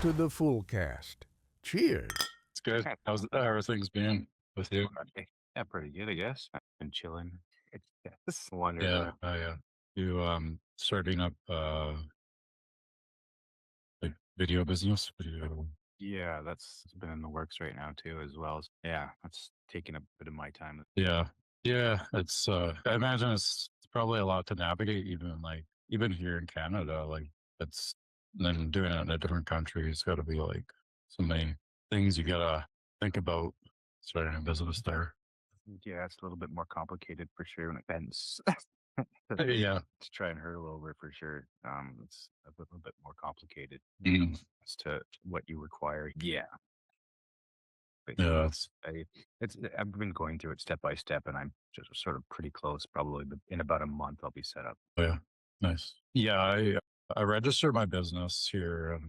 to the Foolcast. Cheers. It's good. How's how are things been with you? Okay. Yeah, pretty good, I guess. I've been chilling. It's wondering. Yeah, yeah. You starting up like video business? Video. Yeah, that's it's been in the works right now too, as well as yeah, that's taking a bit of my time. Yeah. Yeah. It's I imagine it's probably a lot to navigate even here in Canada. Like it's then doing it in a different country, it's gotta be like so many things you gotta think about starting a business there. Yeah, it's a little bit more complicated for sure when it comes Yeah. to try and hurdle over for sure. It's a little bit more complicated Mm. as to what you require. Yeah, but Yeah, it's I, I've been going through it step by step, and I'm just sort of pretty close. Probably in about a month, I'll be set up. oh yeah. Nice. Yeah, I registered my business here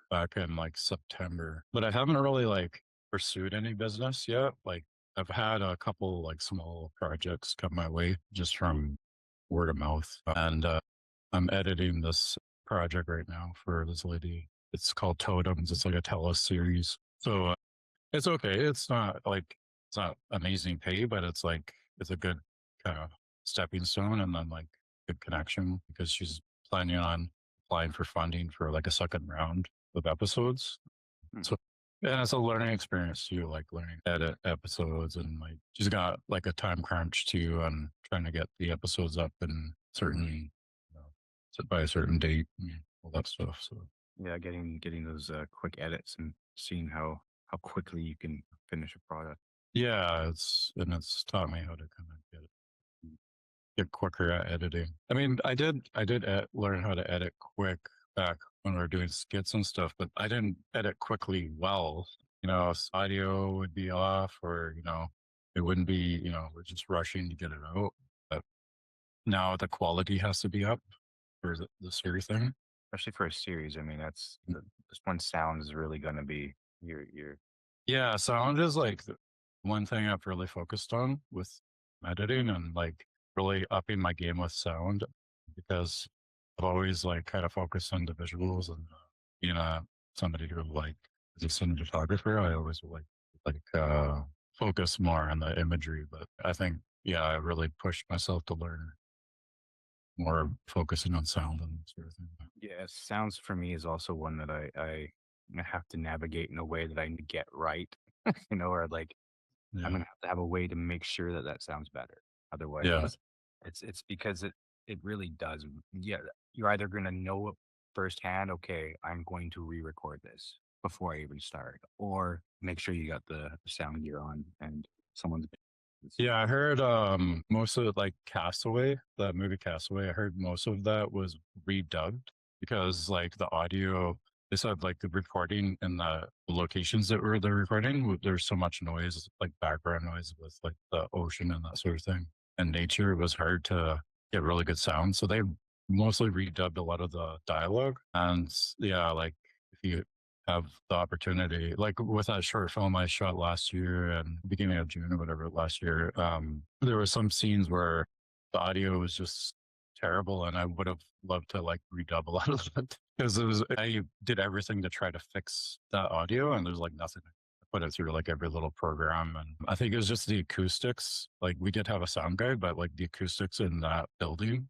back in like September, but I haven't really like pursued any business yet. Like I've had a couple like small projects come my way just from word of mouth. And I'm editing this project right now for this lady. It's called Totems. It's like a tele series. So it's okay. It's not amazing pay, but it's a good kind of stepping stone and then like good connection because she's planning on applying for funding for like a second round of episodes. Hmm. So and it's a learning experience too, like learning to edit episodes and like she's got like a time crunch too and trying to get the episodes up in certain set by a certain date and all that stuff. So Yeah, getting those quick edits and seeing how quickly you can finish a product. yeah, it's taught me how to kind of get quicker at editing. I mean, learn how to edit quick back when we were doing skits and stuff, but I didn't edit quickly well. Audio would be off, or it wouldn't be. We're just rushing to get it out. But now the quality has to be up for the series thing. Especially for a series. I mean, this one sound is really going to be your. Yeah, sound is like the one thing I've really focused on with editing and like really upping my game with sound because I've always like kind of focused on the visuals and being somebody who like is a cinematographer. I always focus more on the imagery, but I think yeah, I really pushed myself to learn more focusing on sound and sort of thing. Yeah, sounds for me is also one that I have to navigate in a way that I need to get right. Or like I'm Yeah, gonna have to have a way to make sure that that sounds better. Otherwise, yeah, it's because it really does. Yeah, you're either gonna know it firsthand. Okay, I'm going to re-record this before I even start, or make sure you got the sound gear on and someone's. yeah. I heard most of it, like Castaway, the movie Castaway. I heard most of that was redubbed because like the audio. They said like the recording and the locations that were the recording, there's so much noise, like background noise with like the ocean and that sort of thing. And nature, it was hard to get really good sound. So they mostly redubbed a lot of the dialogue. And yeah, like if you have the opportunity, like with that short film I shot last year and beginning of June or whatever last year, there were some scenes where the audio was just terrible and I would have loved to like redub a lot of it because I did everything to try to fix that audio and there's like nothing. I put it through like every little program and I think it was just the acoustics. Like we did have a sound guy, but like the acoustics in that building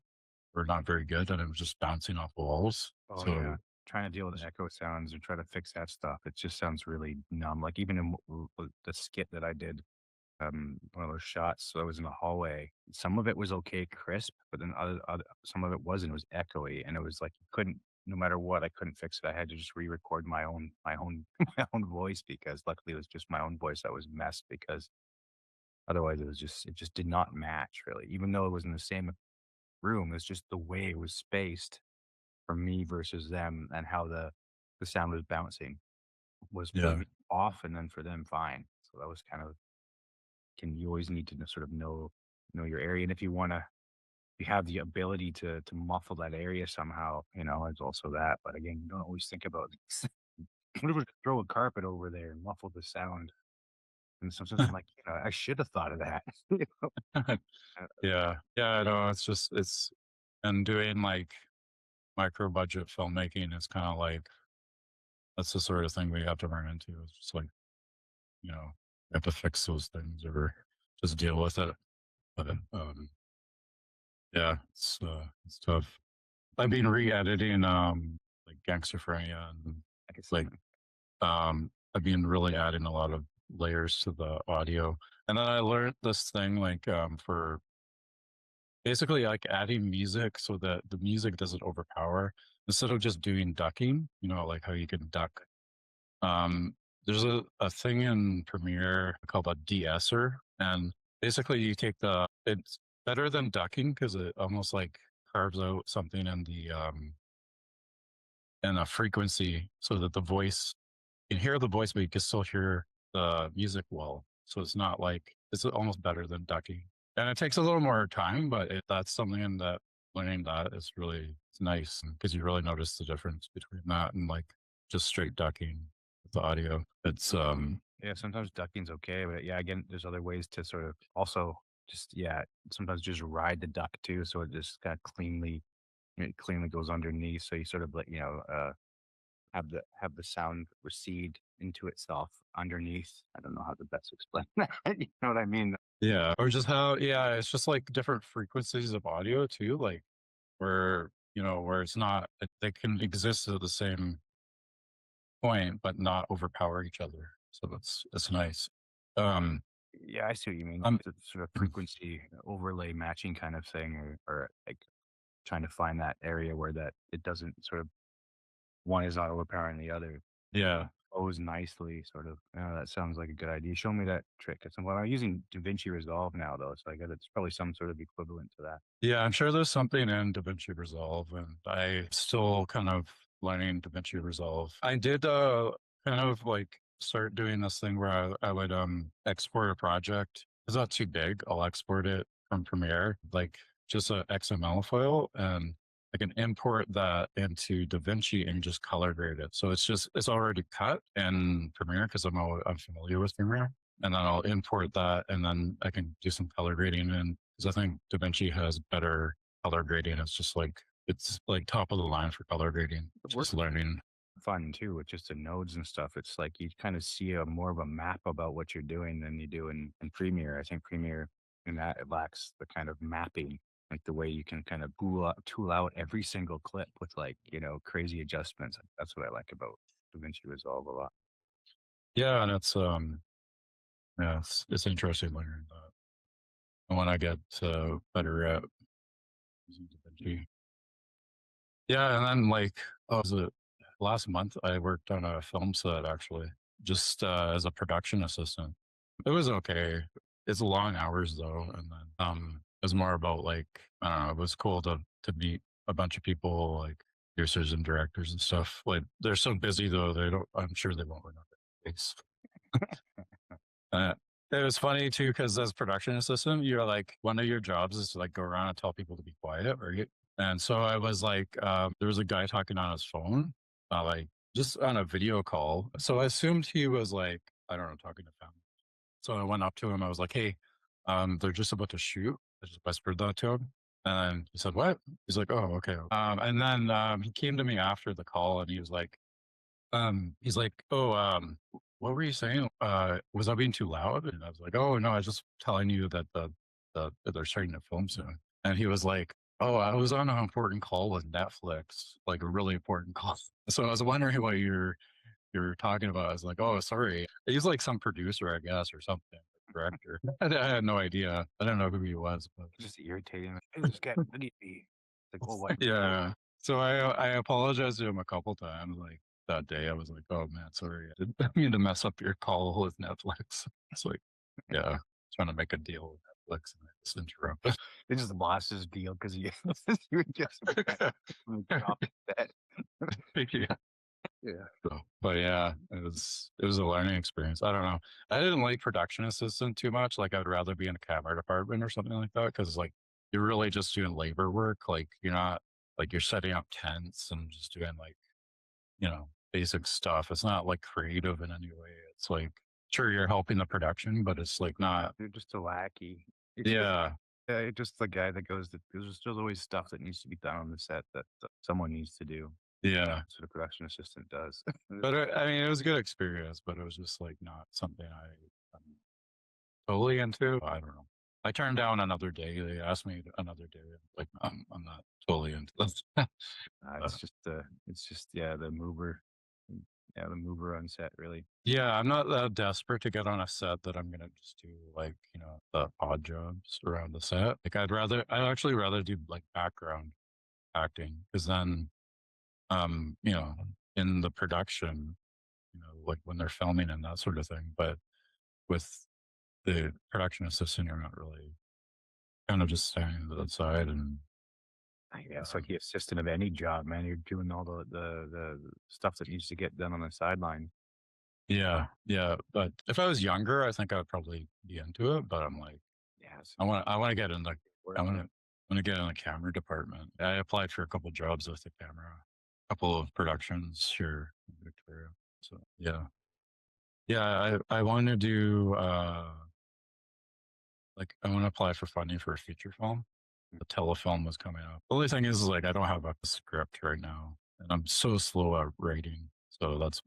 were not very good and it was just bouncing off walls. Oh yeah, So trying to deal with echo sounds and try to fix that stuff. It just sounds really numb. Like even in the skit that I did, one of those shots, so I was in the hallway. Some of it was okay, crisp, but then other some of it wasn't. It was echoey, and it was like you couldn't. No matter what, I couldn't fix it. I had to just re-record my own my own voice because luckily it was just my own voice that was messed because otherwise it just did not match really. Even though it was in the same room, it's just the way it was spaced for me versus them and how the sound was bouncing was for yeah. me off and then for them fine. So that was kind of can you always need to sort of know your area. And if you want to you have the ability to muffle that area somehow, it's also that. But again, you don't always think about what if we throw a carpet over there and muffle the sound? And sometimes I'm like, I should have thought of that. Yeah. Yeah, no, it's and doing like micro budget filmmaking is kind of like that's the sort of thing we have to run into. It's just like, you know, you have to fix those things or just deal with it. But yeah, it's tough. I've been re-editing like Gangsterphania and I can see. like I've been really adding a lot of layers to the audio. And then I learned this thing like for basically like adding music so that the music doesn't overpower instead of just doing ducking, you know, like how you can duck. Um, there's a thing in Premiere called a de-esser, and basically you take it's better than ducking because it almost like carves out something in a frequency so that the voice, you can hear the voice, but you can still hear the music well. So it's not like it's almost better than ducking. And it takes a little more time, but that's something that learning that is really it's nice because you really notice the difference between that and like just straight ducking with the audio. It's Yeah, sometimes ducking's okay, but yeah, again, there's other ways to sort of also just yeah, sometimes just ride the duck too, so it just kind of cleanly goes underneath. So you sort of like have the sound recede into itself underneath. I don't know how to best explain that. You know what I mean? yeah, or just how yeah, it's just like different frequencies of audio too, like where you know where it's not they can exist at the same point but not overpower each other. So it's nice. Um, Yeah, I see what you mean. I'm The sort of frequency overlay matching kind of thing, or like trying to find that area where that it doesn't sort of one is not overpowering the other. yeah. Flows nicely, sort of. Yeah, that sounds like a good idea. Show me that trick at some point. I'm using DaVinci Resolve now, though, so I guess it's probably some sort of equivalent to that. Yeah, I'm sure there's something in DaVinci Resolve, and I still kind of learning DaVinci Resolve. I did kind of like start doing this thing where I would export a project. It's not too big. I'll export it from Premiere, like just a XML file, and I can import that into DaVinci and just color grade it. So it's already cut in Premiere because I'm familiar with Premiere, and then I'll import that, and then I can do some color grading and because I think DaVinci has better color grading. It's like top of the line for color grading. It Just works learning. fun too with just the nodes and stuff. It's like you kind of see a more of a map about what you're doing than you do in Premiere. I think Premiere in that it lacks the kind of mapping, like the way you can kind of tool out every single clip with like, crazy adjustments. That's what I like about DaVinci Resolve a lot. Yeah, and yeah, it's interesting learning that. And when I get better at using DaVinci. Yeah, and then like was it last month I worked on a film set actually, just as a production assistant. It was okay. It's long hours though, and then it was more about like I don't know. It was cool to meet a bunch of people like producers and directors and stuff. Like they're so busy though, they don't. I'm sure they won't remember their face. Uh, it was funny too because as production assistant, you're like one of your jobs is to like go around and tell people to be quiet, right? And so I was like, there was a guy talking on his phone, like just on a video call. So I assumed he was like, I don't know, talking to family. So I went up to him. I was like, hey, they're just about to shoot. I just whispered that to him. And he said, what? He's like, oh, okay. And then he came to me after the call and he was like, "Oh, what were you saying? Was I being too loud?" And I was like, "Oh no, I was just telling you that that they're starting to film soon." And he was like, "Oh, I was on an important call with Netflix, like a really important call." So I was wondering what you're talking about. I was like, "Oh, sorry." He's like some producer, I guess, or something, director. I had no idea. I don't know who he was, but Just irritating. Hey, this guy, look at me. Like, oh, what? yeah. So I apologized to him a couple times. Like that day, I was like, "Oh man, sorry, I didn't mean to mess up your call with Netflix." It's like, yeah, trying to make a deal with Netflix and I just interrupted. They just lost his deal because you you were just off that. Yeah. Yeah. So, but yeah, it was a learning experience. I don't know. I didn't like production assistant too much. Like I'd rather be in a camera department or something like that because like you're really just doing labor work. Like you're not like you're setting up tents and just doing like basic stuff. It's not like creative in any way. It's like, sure, you're helping the production, but it's like not, You're just a lackey. yeah, You're just the guy that goes. There's always stuff that needs to be done on the set that someone needs to do. Yeah. That's what a production assistant does. But I mean, it was a good experience, but it was just like not something I'm totally into. I don't know. I turned down another day. They asked me another day. Like, I'm not totally into this. It's just the mover, the mover on set really. Yeah, I'm not that desperate to get on a set that I'm gonna just do like, the odd jobs around the set. Like I'd actually rather do like background acting because then, um, you know, in the production, like when they're filming and that sort of thing. But with the production assistant, you're not really kind of just standing to the side and Yeah, it's like the assistant of any job, man. You're doing all the stuff that needs to get done on the sideline. yeah, yeah. But if I was younger, I think I would probably be into it. But I'm like, Yeah, it's I want to get in the work. I want to get in the camera department. I applied for a couple jobs with the camera, a couple of productions here in Victoria. So yeah. I want to do like I want to apply for funding for a feature film. The telefilm was coming up. The only thing is like I don't have a script right now, and I'm so slow at writing. So that's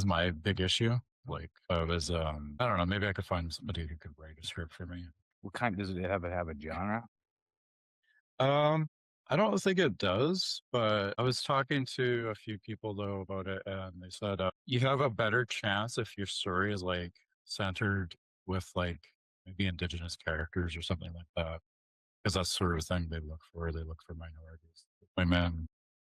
my big issue. Like I was I don't know, maybe I could find somebody who could write a script for me. What kind does it have a genre? Um, I don't think it does, but I was talking to a few people though about it, and they said you have a better chance if your story is like centered with like maybe indigenous characters or something like that, because that's sort of thing they look for. They look for minorities, women,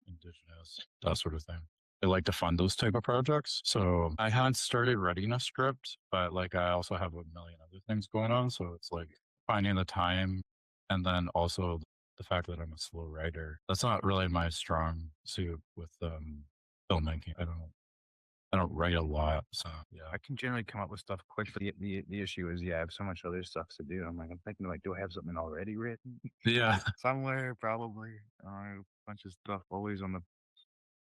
indigenous, that sort of thing. They like to fund those type of projects. So I hadn't started writing a script, but like I also have a million other things going on. So it's like finding the time and then also the fact that I'm a slow writer. That's not really my strong suit with filmmaking. I don't write a lot. So yeah. I can generally come up with stuff quick, but the issue is, I have so much other stuff to do. I'm thinking like, do I have something already written? Yeah. Somewhere, probably. A bunch of stuff always on the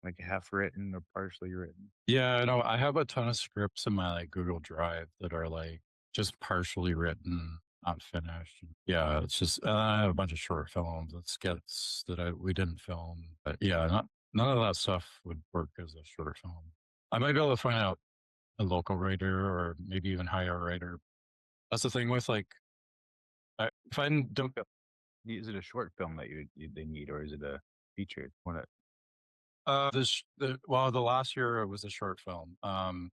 like half written or partially written. Yeah, I know. I have a ton of scripts in my like Google Drive that are like just partially written, not finished. Yeah, it's just I have a bunch of short films and skits that we didn't film. But yeah, none of that stuff would work as a short film. I might be able to find out a local writer or maybe even hire a writer. That's the thing with like if I don't. Is it a short film that they need, or is it a feature? The last year it was a short film. And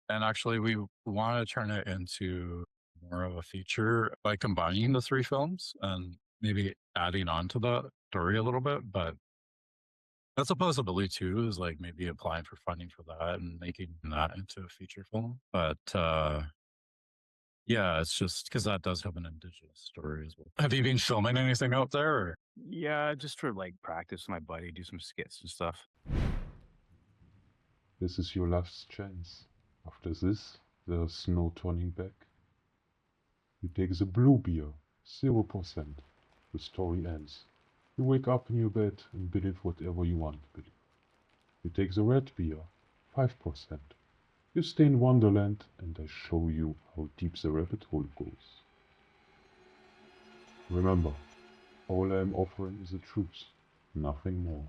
actually, we want to turn it into more of a feature by combining the three films and maybe adding on to the story a little bit. But that's a possibility too, is like maybe applying for funding for that and making that into a feature film. But yeah, it's just because that does have an indigenous story as well. Have you been filming anything out there? Or? Yeah, just for like practice with my buddy, do some skits and stuff. This is your last chance. After this, there's no turning back. You take the blue beer, 0%. The story ends. You wake up in your bed and believe whatever you want to believe. You take the red beer, 5%. You stay in Wonderland and I show you how deep the rabbit hole goes. Remember, all I am offering is the truth, nothing more.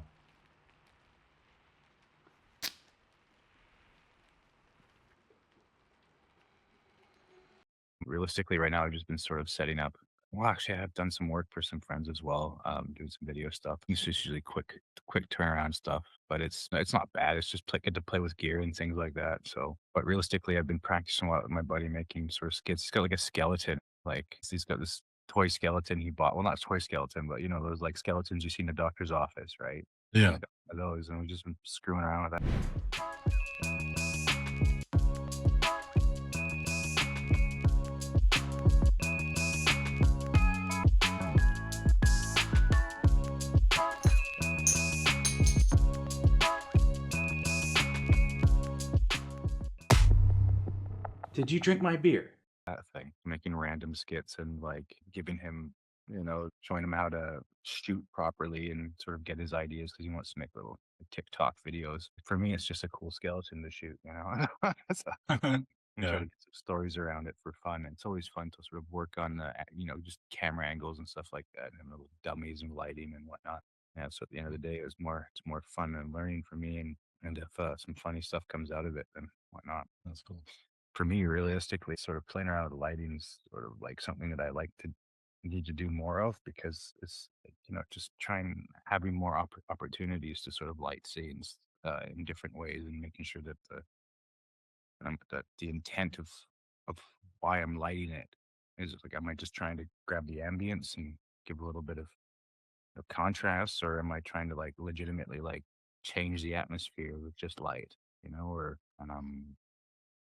Realistically, right now, I've just been sort of setting up. Well, actually, I've done some work for some friends as well, doing some video stuff. It's just usually quick turnaround stuff, but it's not bad. It's just get to play with gear and things like that. So, but realistically, I've been practicing a lot with my buddy making sort of skits. He's got like a skeleton, like he's got this toy skeleton he bought. Well, not toy skeleton, but those like skeletons you see in the doctor's office, right? Yeah. He's got one of those, and we've just been screwing around with that. Did you drink my beer? That thing, making random skits and like giving him, showing him how to shoot properly and sort of get his ideas because he wants to make little TikTok videos. For me, it's just a cool skeleton to shoot, So I'm trying Yeah. to get some stories around it for fun. And it's always fun to sort of work on just camera angles and stuff like that, and little dummies and lighting and whatnot. Yeah, so at the end of the day, it's more fun and learning for me, and if some funny stuff comes out of it, then why not? That's cool. For me, realistically, sort of playing around with lighting is sort of like something that I like to need to do more of because it's just trying having more opportunities to sort of light scenes in different ways and making sure that the intent of why I'm lighting it is like, am I just trying to grab the ambience and give a little bit of contrast, or am I trying to like legitimately like change the atmosphere with just light, or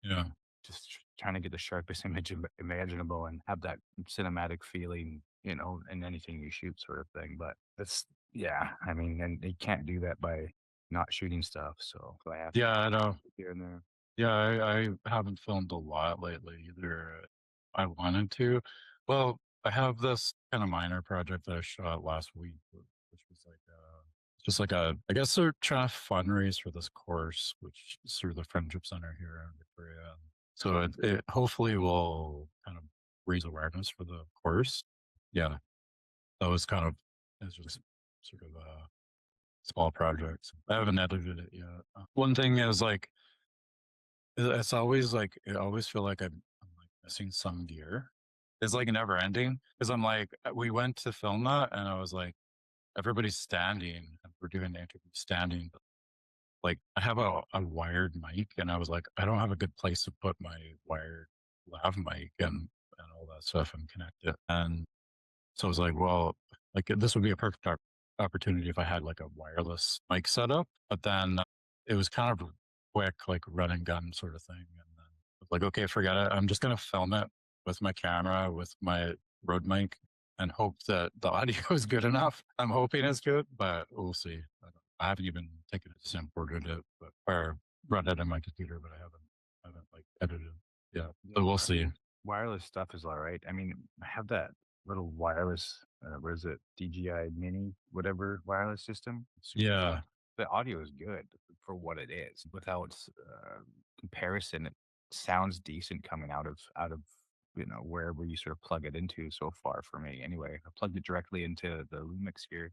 Yeah. just trying to get the sharpest image imaginable and have that cinematic feeling, in anything you shoot, sort of thing. But that's yeah, I mean, and you can't do that by not shooting stuff. So I have Yeah, I know. here and there. Yeah, I haven't filmed a lot lately either. I wanted to. Well, I have this kind of minor project that I shot last week, which was like just like I guess they're trying to fundraise for this course, which is through the Friendship Center here in Victoria. So it hopefully will kind of raise awareness for the course. Yeah, that was kind of it's just sort of a small project. I haven't edited it yet. One thing is like it's always like I always feel like I'm like missing some gear. It's like never ending because I'm like we went to film that and I was like everybody's standing and we're doing the interview standing. But like I have a wired mic and I was like I don't have a good place to put my wired lav mic and all that stuff and connect it. And so I was like, well, like this would be a perfect opportunity if I had like a wireless mic setup. But then it was kind of quick, like run and gun sort of thing. And then I was like, okay, forget it. I'm just gonna film it with my camera, with my Rode mic, and hope that the audio is good enough. I'm hoping it's good, but we'll see. I haven't even taken it to imported it, but or run it on my computer, but I haven't like edited. Yeah, so we'll see. Wireless stuff is all right. I mean, I have that little wireless, what is it, DJI Mini, whatever wireless system. Yeah, The audio is good for what it is. Without comparison, it sounds decent coming out of wherever you sort of plug it into. So far for me, anyway, I plugged it directly into the Lumix here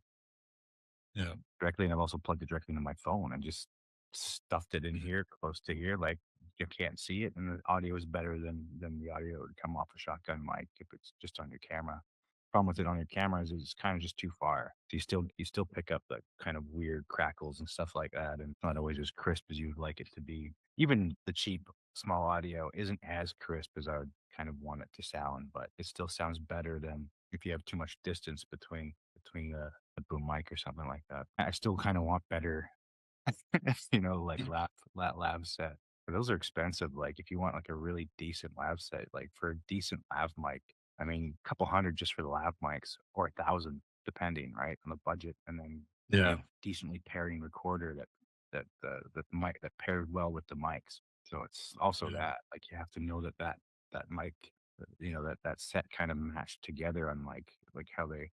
yeah, directly, and I've also plugged it directly into my phone and just stuffed it in here, close to here, like you can't see it, and the audio is better than the audio that would come off a shotgun mic if it's just on your camera. Problem with it on your camera is it's kind of just too far. So you still pick up the kind of weird crackles and stuff like that, and it's not always as crisp as you'd like it to be. Even the cheap small audio isn't as crisp as I would kind of want it to sound, but it still sounds better than if you have too much distance between the boom mic or something like that. I still kind of want better, like lab set. But those are expensive. Like if you want like a really decent lab set, like for a decent lav mic, I mean, a couple hundred just for the lav mics, or 1,000 depending, right, on the budget, and then yeah, decently pairing recorder that mic that paired well with the mics. So it's also yeah. that like you have to know that mic, that set kind of matched together on like how the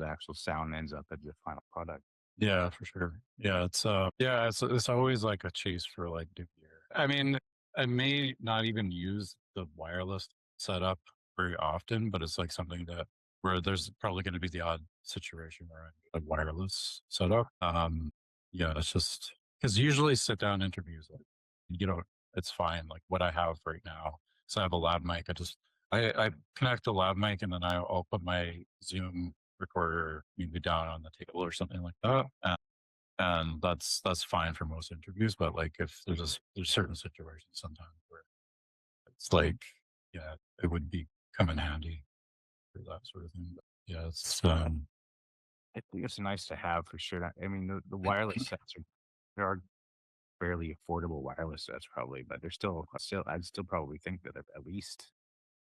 actual sound ends up at the final product. Yeah, for sure. Yeah, it's always like a chase for like new gear. I mean, I may not even use the wireless setup very often, but it's like something that where there's probably going to be the odd situation where I need a wireless setup. Yeah, it's just because usually sit down interviews, like it's fine. Like what I have right now, so I have a lav mic. I connect a lav mic and then I'll put my Zoom recorder maybe down on the table or something like that. And that's fine for most interviews. But like if there's certain situations sometimes where it's like, yeah, it would be come in handy for that sort of thing. But yeah, I think it's nice to have for sure. I mean, the wireless sets there are fairly affordable wireless sets probably, but they're still I'd still probably think that at least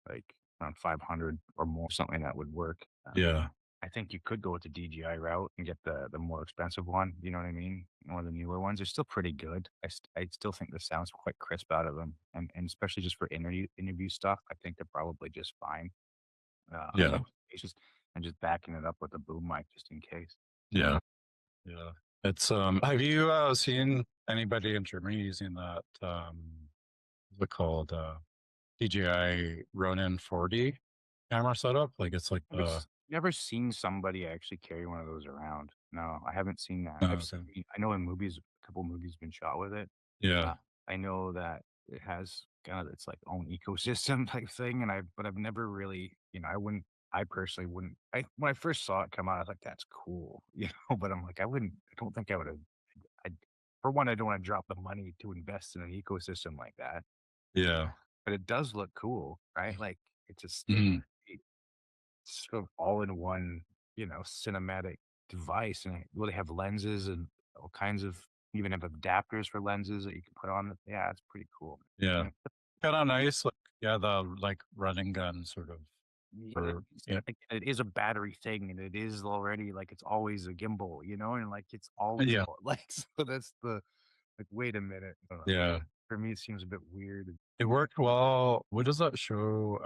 like around 500 or more, something that would work. yeah, I think you could go with the DJI route and get the more expensive one. You know what I mean? One of the newer ones. They're still pretty good. I still think the sound's quite crisp out of them, and especially just for interview stuff, I think they're probably just fine. In yeah, most cases, and just backing it up with a boom mic just in case. yeah, yeah. It's have you seen anybody in Germany using that what's it called DJI Ronin 4D camera setup? Like it's like Never, never seen somebody actually carry one of those around. No, I haven't seen that. Oh, I've okay. seen, I know in movies, a couple movies been shot with it. Yeah. I know that it has kind of its like own ecosystem type thing, but I've never really, I personally wouldn't. When I first saw it come out, I was like, "That's cool," But I'm like, I wouldn't. I don't think I would have. I, for one, I don't want to drop the money to invest in an ecosystem like that. Yeah. But it does look cool, right? Like it's just Mhm. sort of all in one, cinematic device, and they have lenses and all kinds of even have adapters for lenses that you can put on it. Yeah, it's pretty cool. Yeah. Kind of nice. Like, yeah, the like running gun sort of. Yeah, Yeah. it is a battery thing, and it is already like it's always a gimbal, and like it's always Yeah. like so that's the like. Wait a minute, I don't know. Yeah. For me, it seems a bit weird. It worked well. What does that show?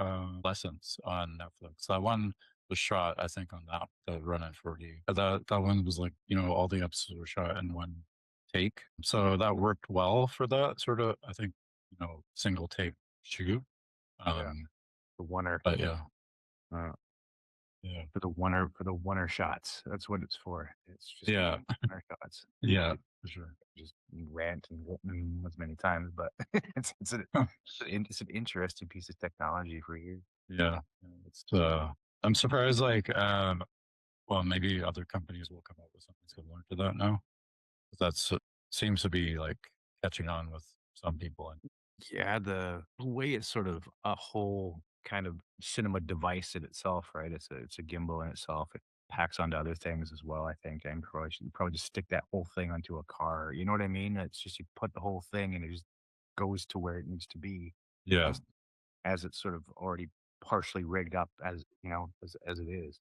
Lessons on Netflix. That one was shot, I think, on that the Run at 40. That one was like, all the episodes were shot in one take. So that worked well for that sort of, I think, single take shoot. Yeah, the oneer, But yeah. uh, Yeah. for the oneer shots. That's what it's for. It's just Yeah. oneer shots. Yeah, for sure. Just rant and as many times, but it's an interesting piece of technology for you. Yeah. It's I'm surprised like well maybe other companies will come up with something similar to that now. That's seems to be like catching on with some people. And Yeah, the way it's sort of a whole kind of cinema device in itself, right? It's a gimbal in itself. It packs onto other things as well. I think, and probably you probably just stick that whole thing onto a car. You know what I mean? It's just you put the whole thing and it just goes to where it needs to be yeah. as it's sort of already partially rigged up as it is.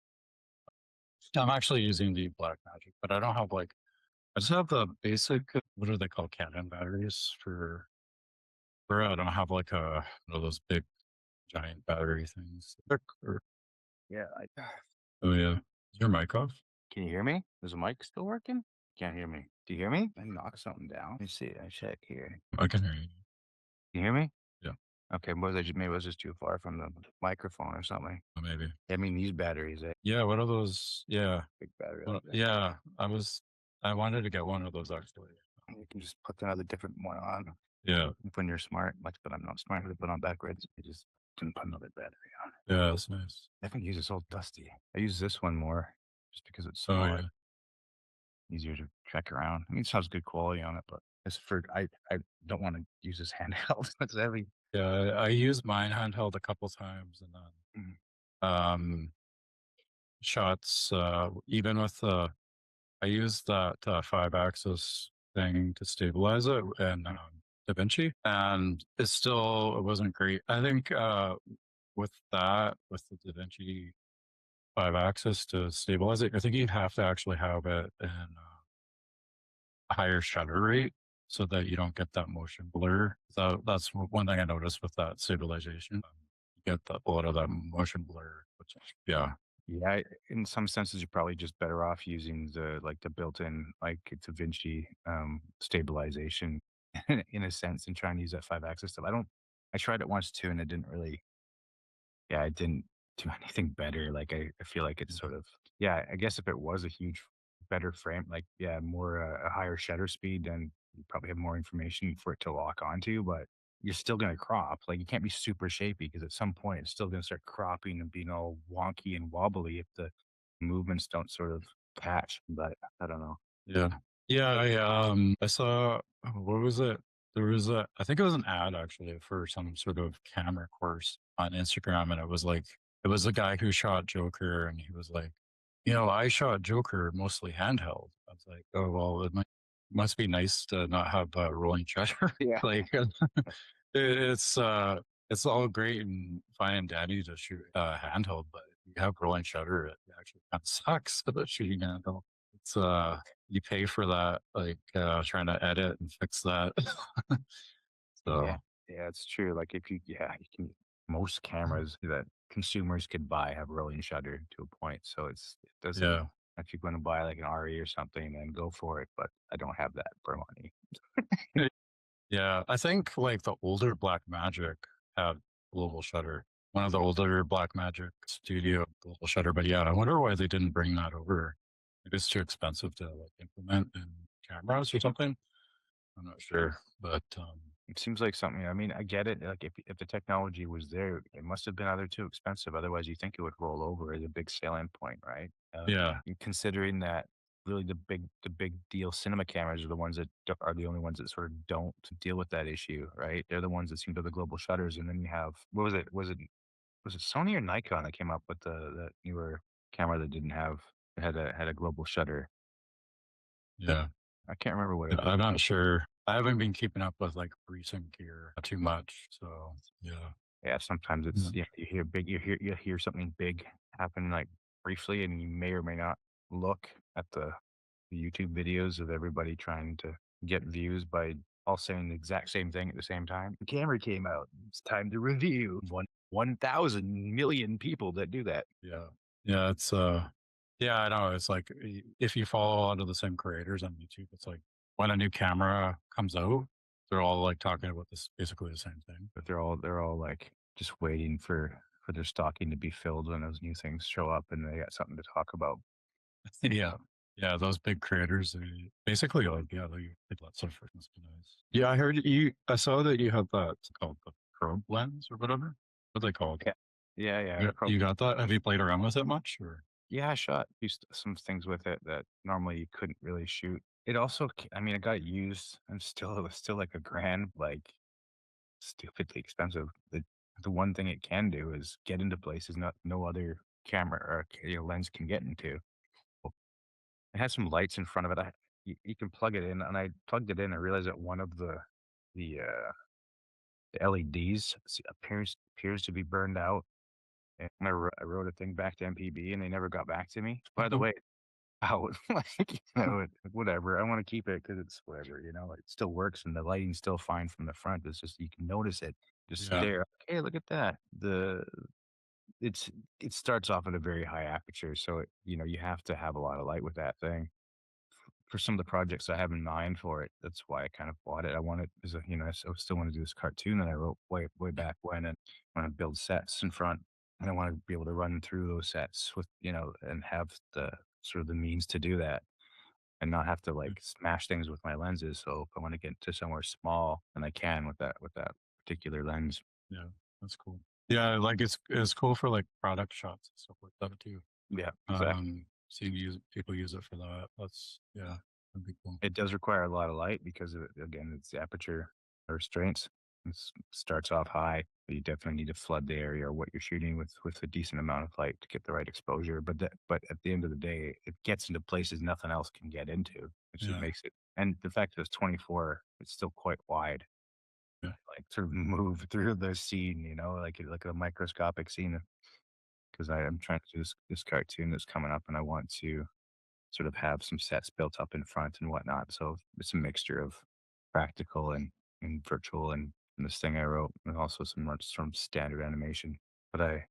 I'm actually using the Black Magic, but I don't have like I just have the basic what are they called Canon batteries for I don't have like one of those big giant battery things. Or, Yeah. oh yeah. Is your mic off? Can you hear me? Is the mic still working? Can't hear me. Do you hear me? I knocked something down. Let me see. I check here. I can hear you. Can you hear me? Yeah. Okay, maybe I was just too far from the microphone or something. Oh, maybe. I mean, these batteries, Yeah, what are those? Yeah. big battery. Well, Like that. yeah. I wanted to get one of those actually. You can just put another different one on Yeah. when you're smart. Like, but I'm not smart to put on backwards. I just didn't put another battery on. Yeah, that's nice. I think use this old dusty. I use this one more just because it's Oh smaller, yeah. easier to track around. I mean, it has good quality on it, but it's for I don't want to use this handheld. It's heavy. Yeah, I used mine handheld a couple times and then shots even with I used that 5-axis thing to stabilize it and DaVinci and it wasn't great. I think with the DaVinci 5-axis to stabilize it, I think you have to actually have it in a higher shutter rate so that you don't get that motion blur. So that's one thing I noticed with that stabilization. You get a lot of that motion blur, which yeah. Yeah, in some senses, you're probably just better off using the built-in like DaVinci stabilization in a sense, and trying to use that 5-axis stuff. I tried it once too, and it didn't really. Yeah, it didn't do anything better. Like I feel like it's sort of yeah. I guess if it was a huge better frame, like yeah, more a higher shutter speed, then you probably have more information for it to lock onto. But you're still going to crop. Like you can't be super shapy because at some point it's still going to start cropping and being all wonky and wobbly if the movements don't sort of catch. But I don't know. Yeah. Yeah, I saw what was it? There was I think it was an ad actually for some sort of camera course on Instagram and it was the guy who shot Joker and he was like, I shot Joker mostly handheld. I was like, oh well, must be nice to not have rolling shutter. Yeah. Like it's all great and fine and dandy to shoot handheld, but if you have rolling shutter, it actually kind of sucks about shooting handheld. It's you pay for that, like trying to edit and fix that. So Yeah, it's true. Like if you can. Most cameras that consumers could buy have rolling shutter to a point, so it doesn't. yeah, If you're going to buy like an RE or something, then go for it. But I don't have that for money. yeah. I think like the older Black Magic had global shutter. one of the older Blackmagic Studio global shutter. But yeah, I wonder why they didn't bring that over. Maybe it's too expensive to like implement in cameras or something. I'm not sure, but It seems like something. I mean, I get it. Like if the technology was there, it must have been either too expensive. Otherwise, you think it would roll over as a big selling point, right? yeah, And considering that really the big deal cinema cameras are the ones that are the only ones that sort of don't deal with that issue, right? They're the ones that seem to have the global shutters, and then you have what was it? Was it Sony or Nikon that came up with the newer camera that didn't have had a global shutter? yeah. I can't remember what Yeah, it was. I'm not sure. I haven't been keeping up with like recent gear too much. So yeah. Yeah, sometimes Yeah. it's you hear something big happen like briefly, and you may or may not look at the YouTube videos of everybody trying to get views by all saying the exact same thing at the same time. The camera came out. It's time to review. 1,000 million people that do that. Yeah. Yeah. It's yeah, I know. It's like if you follow a lot of the same creators on YouTube, it's like when a new camera comes out, they're all like talking about this basically the same thing. But they're all like just waiting for their stocking to be filled when those new things show up and they got something to talk about. Yeah. Yeah, those big creators, they basically like, yeah, they let stuff for must be nice. Yeah, I heard I saw that you have that called the probe lens or whatever. What are they called? Yeah. Yeah, You got that? Have you played around with it much or? yeah, I shot some things with it that normally you couldn't really shoot. It also, I mean, it got used and it was still like a grand, like stupidly expensive. The one thing it can do is get into places no other camera or lens can get into. It has some lights in front of it. You can plug it in, and I plugged it in. I realized that one of the the LEDs appears to be burned out. And I wrote a thing back to MPB, and they never got back to me. By the way, out like whatever. I want to keep it because it's whatever. It still works, and the lighting's still fine from the front. It's just you can notice it. Just Yeah. there. Hey, look at that. It's it starts off at a very high aperture, so you have to have a lot of light with that thing for some of the projects I have in mind for it. That's why I kind of bought it. I wanted because I still want to do this cartoon that I wrote way back when, and I want to build sets in front, and I want to be able to run through those sets with and have the sort of the means to do that, and not have to like smash things with my lenses. So if I want to get to somewhere small, then I can with that particular lens. Yeah, that's cool. Yeah, like it's cool for like product shots and stuff like that too. Yeah, exactly. Seeing people use it for that. That's yeah, that'd be cool. It does require a lot of light because again, it's the aperture restraints. It starts off high, but you definitely need to flood the area or what you're shooting with a decent amount of light to get the right exposure. But at the end of the day, it gets into places nothing else can get into, which Yeah. makes it. And the fact that it's 24, it's still quite wide. Yeah. Like sort of move through the scene, like a microscopic scene. Because I'm trying to do this cartoon that's coming up, and I want to sort of have some sets built up in front and whatnot. So it's a mixture of practical and virtual and this thing I wrote, and also some standard animation. But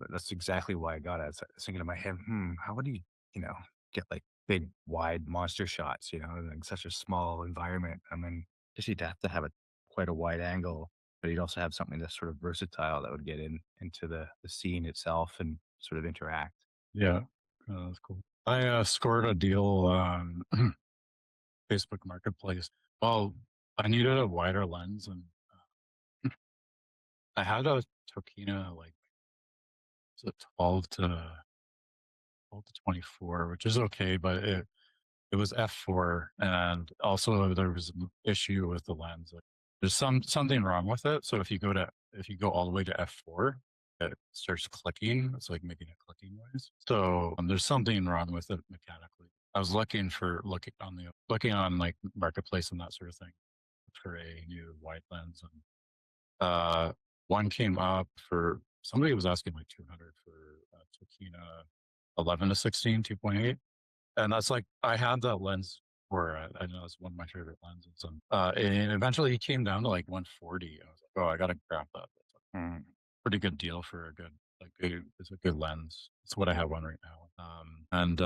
that's exactly why I got it. I was thinking in my head, how would you get like big, wide monster shots, in like such a small environment? I mean, just you'd have to have quite a wide angle, but you'd also have something that's sort of versatile that would get into the scene itself and sort of interact. Yeah, that's cool. I scored a deal on Facebook Marketplace. Well, I needed a wider lens, and I had a Tokina like it's a 12 to 24, which is okay, but it was f4, and also there was an issue with the lens. Like, there's something wrong with it. So if you go all the way to f4, it starts clicking. It's like making a clicking noise. So there's something wrong with it mechanically. I was looking on like Marketplace and that sort of thing for a new wide lens, and one came up for somebody was asking like 200 for Tokina 11 to 16 2.8, and that's like I had that lens for I know it's one of my favorite lenses, and eventually it came down to like 140. I was like, oh, I gotta grab that. That's a pretty good deal for a good it's a good lens. It's what I have on right now. And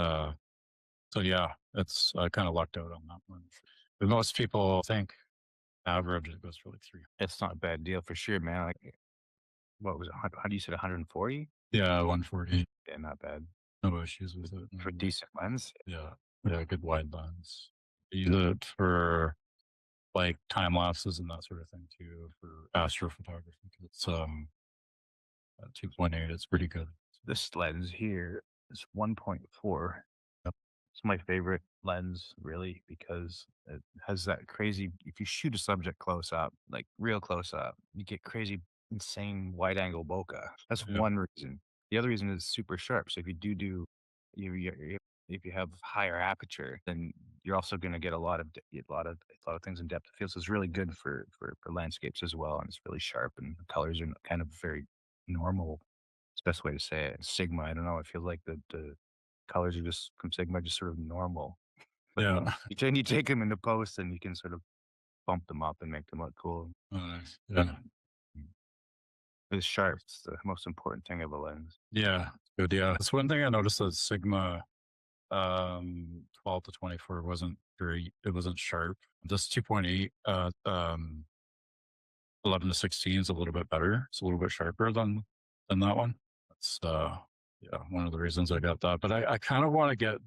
so yeah, it's I kind of lucked out on that one. But most people think average it goes for like 3. It's not a bad deal for sure, man. Like what was it? How do you said 140? Yeah, 140. Yeah, not bad No issues with it. for decent lens. Yeah, yeah, good wide lens. Use it for like time lapses and that sort of thing too for astrophotography. It's 2.8. It's pretty good. This lens here is 1.4. Yep. It's my favorite lens, really, because it has that crazy. If you shoot a subject close up, like real close up, you get crazy, insane wide angle bokeh. That's Yeah. one reason. The other reason is super sharp. So if you do, if you have higher aperture, then you're also going to get a lot of things in depth of field. So it's really good for landscapes as well, and it's really sharp, and the colors are kind of very normal. It's the best way to say it. Sigma, I don't know. I feel like the colors are just from Sigma, just sort of normal. But Yeah. you take them into post, and you can sort of bump them up and make them look cool. Oh, nice. Yeah. It's sharp. It's the most important thing of a lens. Yeah. Good. Yeah. That's one thing I noticed that Sigma 12 to 24 wasn't very, it wasn't sharp. This 2.8, 11 to 16 is a little bit better. It's a little bit sharper than that one. That's yeah, one of the reasons I got that. But I kind of want to get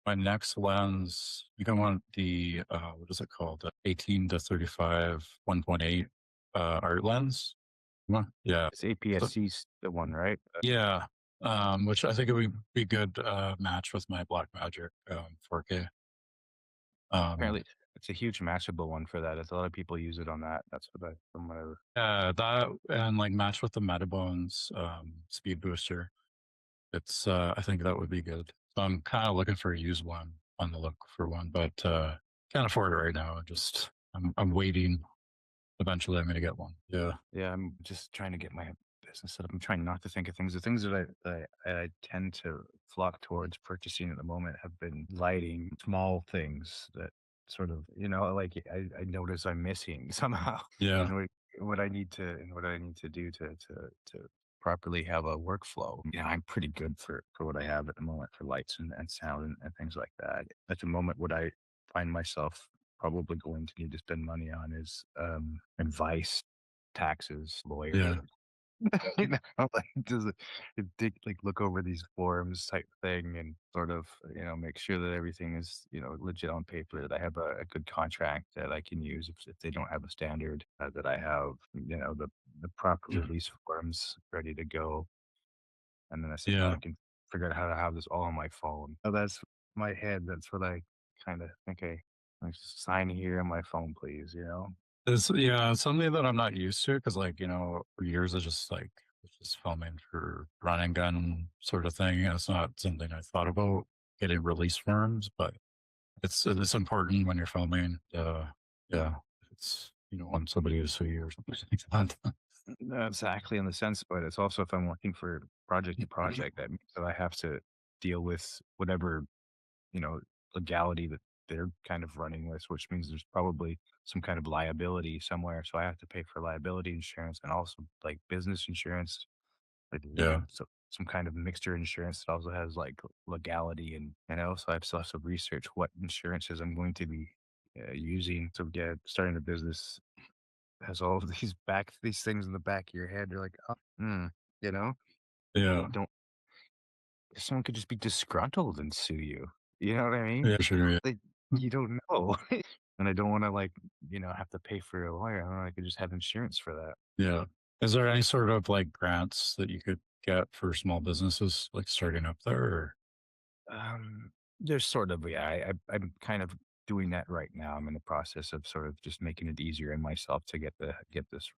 my next lens. I think I want the what is it called? The 18 to 35 1.8 art lens. Yeah. It's APS-C's the one, right? Yeah. Which I think it would be good match with my Blackmagic 4K. Apparently, it's a huge matchable one for that. There's a lot of people use it on that. That's from what I. Yeah, that and like match with the Metabones speed booster. It's I think that would be good. So I'm kind of looking for a used one, on the look for one, but can't afford it right now. Just I'm waiting. Eventually, I'm gonna get one. Yeah. Yeah, I'm just trying to get my business set up. I'm trying not to think of things. The things that I tend to flock towards purchasing at the moment have been lighting, small things that sort of, like I notice I'm missing somehow. Yeah. And what I need to do to properly have a workflow. I'm pretty good for what I have at the moment for lights and sound and things like that. At the moment, what I find myself probably going to need to spend money on is advice, taxes, lawyer. Yeah. Like just look over these forms type thing and sort of make sure that everything is legit on paper, that I have a good contract that I can use if they don't have a standard, that I have the proper Yeah. release forms ready to go, and then I sit down Yeah. and can figure out how to have this all on my phone. So that's my head. That's what I kind of think. Like sign here on my phone, please. It's something that I'm not used to because for years I just was just filming for run and gun sort of thing. And it's not something I thought about getting release forms, but it's important when you're filming. Yeah, it's when somebody is sue you or something like that. Not exactly in the sense, but it's also if I'm working for project to project, that means that I have to deal with whatever you know legality that they're kind of running with, which means there's probably some kind of liability somewhere. So I have to pay for liability insurance and also like business insurance, like Yeah. so some kind of mixture insurance that also has like legality, and also I still have to research what insurances I'm going to be using to get starting a business. Has all of these things in the back of your head. You're like, oh, you know, Yeah. don't someone could just be disgruntled and sue you. You know what I mean? Yeah, sure. Yeah. Like, you don't know. And I don't want to have to pay for a lawyer. I don't know. I could just have insurance for that. Yeah. Is there any sort of grants that you could get for small businesses starting up there? Or? There's sort of, yeah, I'm kind of doing that right now. I'm in the process of sort of just making it easier on myself to get this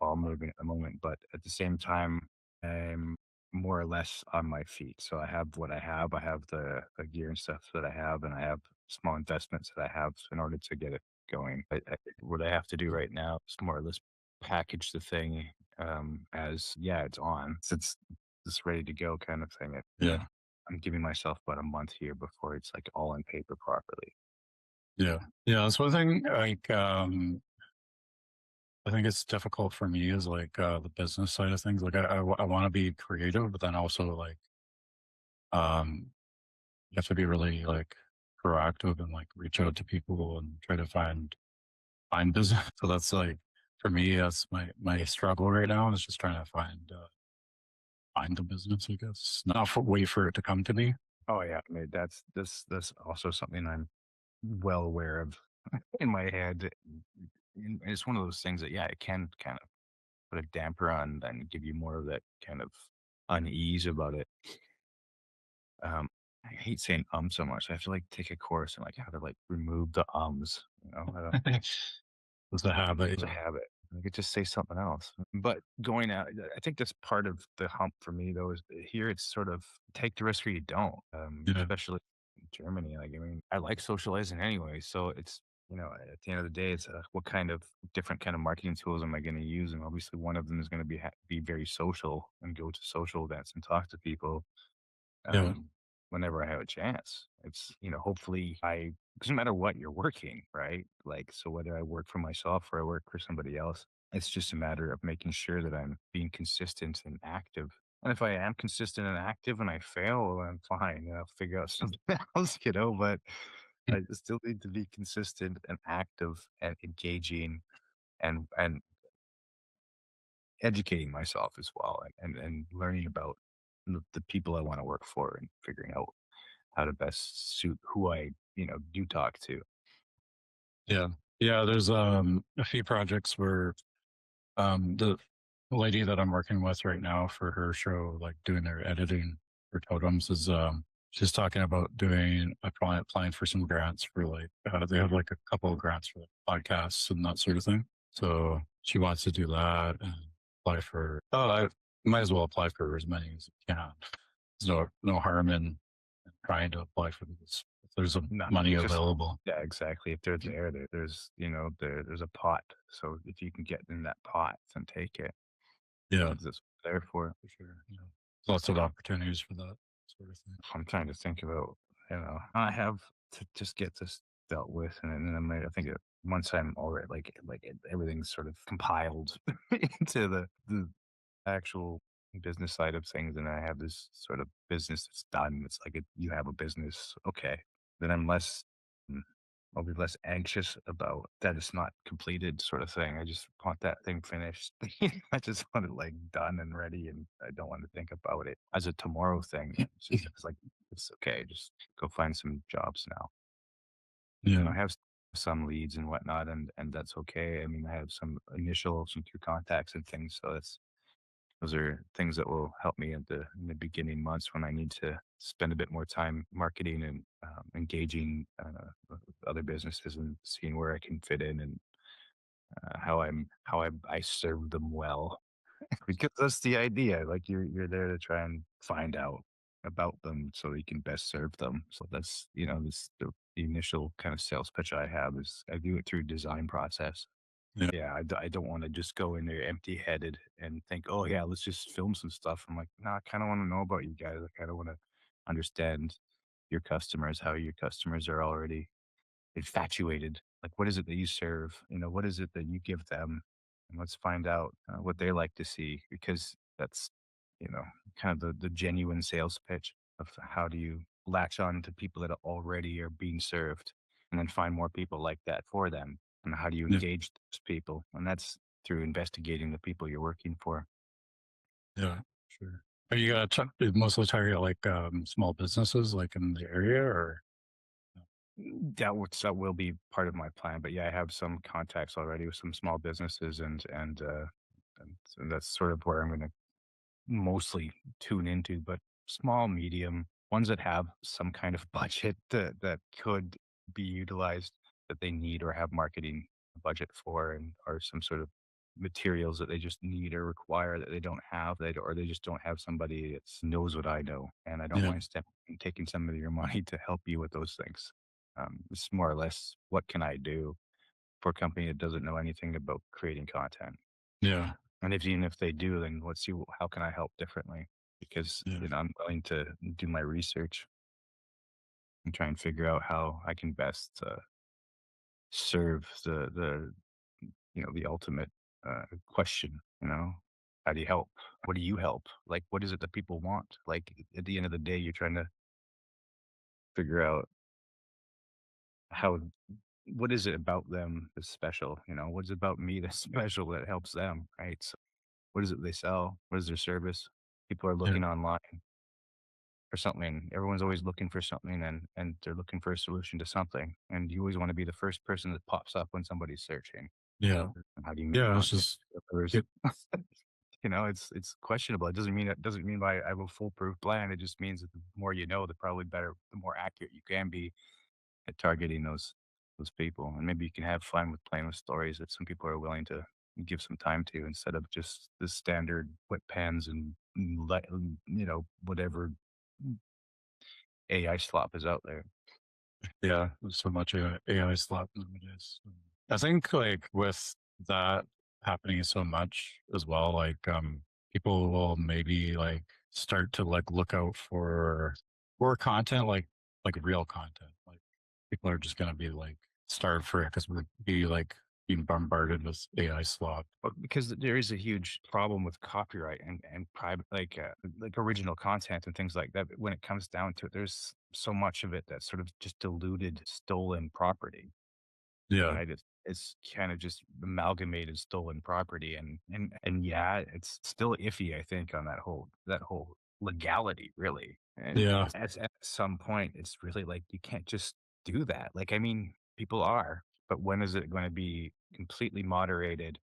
ball moving at the moment. But at the same time, I'm more or less on my feet. So I have what I have. I have the gear and stuff that I have, and I have small investments that I have in order to get it going. What I have to do right now is more or less package the thing as it's on. It's ready to go kind of thing. Yeah. I'm giving myself about a month here before it's all in paper properly. Yeah. Yeah. That's one thing. I think it's difficult for me is the business side of things. I want to be creative, but then also you have to be really proactive and reach out to people and try to find business. So that's for me, that's my struggle right now is just trying to find the business, I guess. Not wait for it to come to me. Oh yeah, I mean, that's also something I'm well aware of in my head. And it's one of those things that yeah, it can kind of put a damper on and give you more of that kind of unease about it. I hate saying so much. I have to like take a course and like how to like remove the ums. You know, I don't, It's a habit. it's a habit. I could just say something else. But going out, I think that's part of the hump for me though. Is here it's sort of take the risk or you don't. Yeah. Especially in Germany. Like I mean, I like socializing anyway, so it's at the end of the day, it's what kind of different kind of marketing tools am I going to use? And obviously, one of them is going to be very social and go to social events and talk to people Yeah. whenever I have a chance. It's, hopefully because no matter what, you're working, right? Like, so whether I work for myself or I work for somebody else, it's just a matter of making sure that I'm being consistent and active. And if I am consistent and active and I fail, well, I'm fine. I'll figure out something else, but I still need to be consistent and active and engaging and educating myself as well and learning about the people I want to work for and figuring out how to best suit who I, do talk to. Yeah. Yeah. There's a few projects where the lady that I'm working with right now for her show, like doing their editing for totems, is she's talking about doing applying for some grants for like they have like a couple of grants for like podcasts and that sort of thing. So she wants to do that and apply for. Oh, I might as well apply for as many as you can. There's no harm in trying to apply for this if there's a No, money it's just available. yeah, exactly. If they're there's there's a pot. So if you can get in that pot, then take it. Yeah, That's what it's there for. for sure. Yeah. Lots of opportunities for that sort of thing. I'm trying to think about, I have to just get this dealt with, and then I think once I'm already everything's sort of compiled into the actual business side of things, and I have this sort of business that's done. It's like you have a business, okay? Then mm, I'll be less anxious about that it's not completed, sort of thing. I just want that thing finished. I just want it like done and ready, and I don't want to think about it as a tomorrow thing. It's like it's okay. Just go find some jobs now. Yeah, I have some leads and whatnot, and that's okay. I mean, I have some few contacts and things, so those are things that will help me in the beginning months when I need to spend a bit more time marketing and engaging with other businesses and seeing where I can fit in and how I serve them well because that's the idea. Like you're there to try and find out about them so you can best serve them. So that's this the initial kind of sales pitch I have is I do it through design process. yeah, Yeah, I don't wanna just go in there empty-headed and think, "Oh, yeah, let's just film some stuff." I'm like, "No, I kinda wanna know about you guys. I kinda wanna understand your customers, how your customers are already infatuated. Like, what is it that you serve? What is it that you give them? And let's find out what they like to see because that's, you know, kind of the genuine sales pitch of how do you latch on to people that already are being served and then find more people like that for them. And how do you yeah, engage those people? And that's through investigating the people you're working for. yeah, sure. Are you gonna mostly target like small businesses like in the area or? That will be part of my plan. But yeah, I have some contacts already with some small businesses and so that's sort of where I'm going to mostly tune into, but small, medium ones that have some kind of budget that could be utilized that they need or have marketing budget for and or some sort of materials that they just need or require that they don't have or they just don't have somebody that knows what I know and I don't Yeah, mind taking some of your money to help you with those things. It's more or less what can I do for a company that doesn't know anything about creating content. yeah, And even if they do, then let's see how can I help differently? Because yeah, I'm willing to do my research and try and figure out how I can best serve the ultimate question. How do you help? What do you help? Like, what is it that people want? Like at the end of the day, you're trying to figure out how what is it about them that's special? You know, what's about me that's special that helps them, right? So what is it they sell? What is their service? People are Yeah. looking online for something. Everyone's always looking for something, and they're looking for a solution to something. And you always want to be the first person that pops up when somebody's searching. Yeah. How do you make Yeah. It's content? just, Others- it, you know, it's questionable. It doesn't mean by I have a foolproof plan. It just means that the more you know, the probably better, the more accurate you can be at targeting those people. And maybe you can have fun with playing with stories that some people are willing to give some time to instead of just the standard wet pans and whatever AI slop is out there. yeah, there's so much AI slop nowadays. I think like with that happening so much as well, like people will maybe like start to like look out for content like real content. Like people are just gonna be like starved for it because we'll be like being bombarded with AI slop. But because there is a huge problem with copyright and private like original content and things like that. When it comes down to it, there's so much of it that's sort of just diluted, stolen property. Yeah, Right? It's kind of just amalgamated stolen property, and yeah, it's still iffy. I think on that whole legality, really. And yeah, at some point, it's really like you can't just do that. Like, I mean, people are, but when is it going to be completely moderated?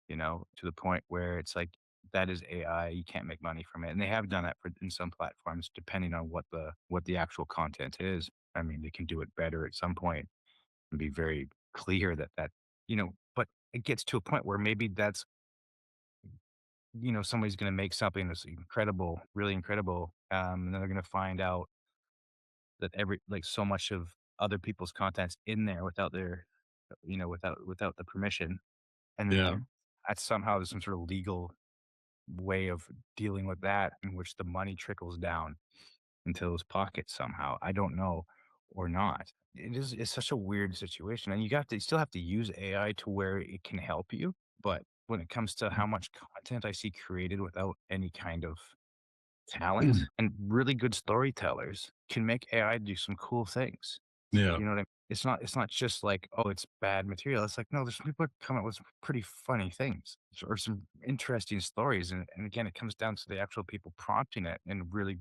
You know, to the point where it's like that is AI. You can't make money from it, and they have done that in some platforms, depending on what the actual content is. I mean, they can do it better at some point and be very clear that but it gets to a point where maybe somebody's going to make something that's incredible, really incredible. And then they're going to find out that so much of other people's content's in there without without the permission. And yeah, that's somehow there's some sort of legal way of dealing with that in which the money trickles down into those pockets somehow. I don't know or not. It's such a weird situation. And you still have to use AI to where it can help you. But when it comes to how much content I see created without any kind of talent and really good storytellers can make AI do some cool things. yeah, You know what I mean? It's not just like, oh, it's bad material. It's like, no, there's some people that come up with some pretty funny things or some interesting stories. And again, it comes down to the actual people prompting it in really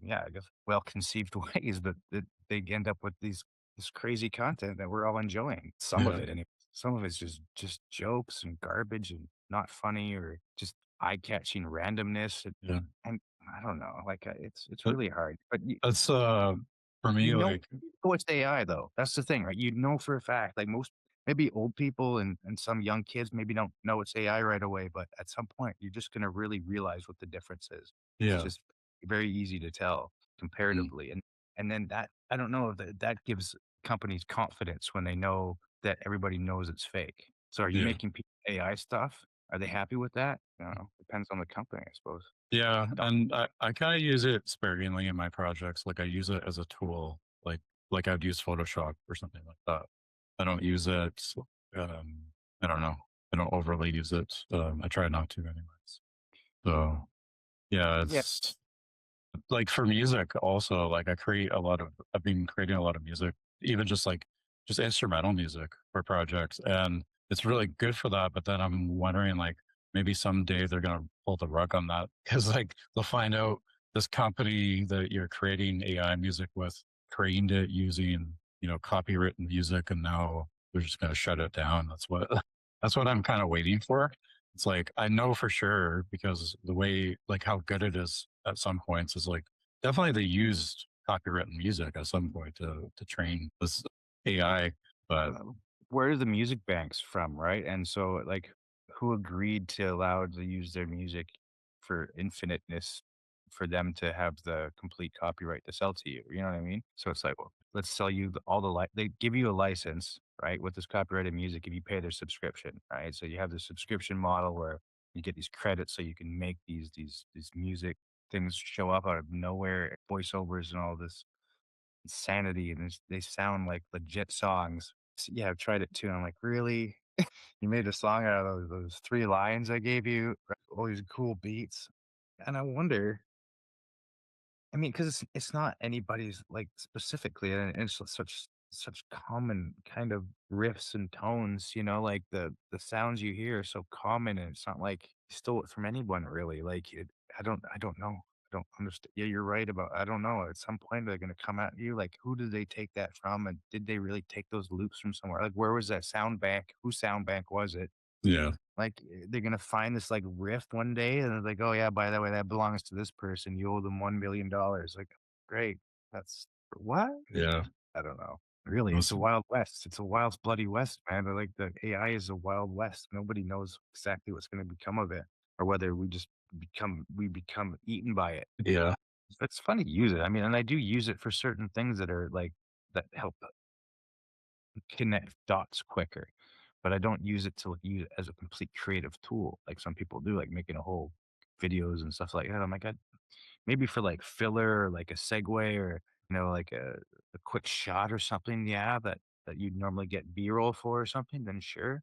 yeah, I guess well conceived ways, but they end up with this crazy content that we're all enjoying. Some of yeah, it, anyway. Some of it's just jokes and garbage and not funny or just eye catching randomness. yeah. And I don't know, like it's That, really hard. But that's for me you know like you know it's AI though. That's the thing, right? You know for a fact, like most maybe old people and some young kids maybe don't know it's AI right away, but at some point you're just gonna really realize what the difference is. It's yeah. just very easy to tell Mm, comparatively. And then that I don't know if that gives companies confidence when they know that everybody knows it's fake. So are you yeah. making AI stuff? Are they happy with that? I don't know. Depends on the company, I suppose. Yeah, and I kind of use it sparingly in my projects. Like I use it as a tool, like I'd use Photoshop or something like that. I don't use it. Um, I don't know. I don't overly use it. I try not to, anyways. So yeah, Yeah. it's like for music also. Like I've been creating a lot of music, even just instrumental music for projects, and it's really good for that. But then I'm wondering like maybe someday they're gonna pull the rug on that because like they'll find out this company that you're creating AI music with created it using copywritten music, and now they're just gonna shut it down. That's what I'm kind of waiting for. It's like I know for sure because the way like how good it is at some points is like definitely they used copywritten music at some point to train this AI. But uh, where are the music banks from, right? And so, like, who agreed to allow to use their music for infiniteness for them to have the complete copyright to sell to you? You know what I mean? So it's like, well, let's sell you all they give you a license, right, with this copyrighted music if you pay their subscription, right? So you have the subscription model where you get these credits so you can make these music things show up out of nowhere, voiceovers and all this insanity, and they sound like legit songs. Yeah, I've tried it too. And I'm like, really? You made a song out of those three lines I gave you, right? All these cool beats, and I wonder. I mean, because it's not anybody's like specifically, and it's such such common kind of riffs and tones, like the sounds you hear are so common, and it's not like you stole it from anyone really. Like I don't know. I don't understand. Yeah, you're right about I don't know. At some point they're gonna come at you. Like, who did they take that from? And did they really take those loops from somewhere? Like, where was that sound bank? Whose sound bank was it? Yeah. Like, they're gonna find this, like, riff one day, and they're like, "Oh, yeah, by the way, that belongs to this person. You owe them $1,000,000." Like, great. That's what? Yeah. I don't know. Really, it's a Awesome. wild west. It's a wild bloody west, man. Like, the AI is a wild west. Nobody knows exactly what's gonna become of it, or whether we become eaten by it. Yeah. It's fun to use it. I mean, and I do use it for certain things that are, like, that help connect dots quicker, but I don't use it to use it as a complete creative tool like some people do, like making a whole videos and stuff like that. I'm like, maybe for like filler or like a segue or like a quick shot or something. Yeah, that you'd normally get B-roll for or something. Then sure,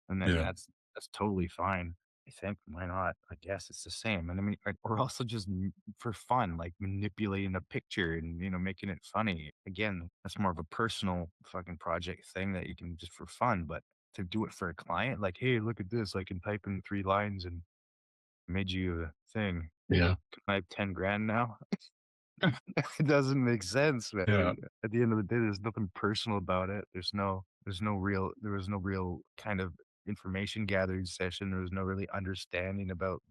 and then Yeah. that's totally fine. I think why not? I guess it's the same. And I mean, or also just for fun, like manipulating a picture and making it funny. Again, that's more of a personal fucking project thing that you can just for fun. But to do it for a client, like, hey, look at this! I can type in 3 lines and made you a thing. Yeah. Can I have 10 grand now? It doesn't make sense, man. Yeah. Like, at the end of the day, there's nothing personal about it. There was no real kind of information gathering session. There was no really understanding about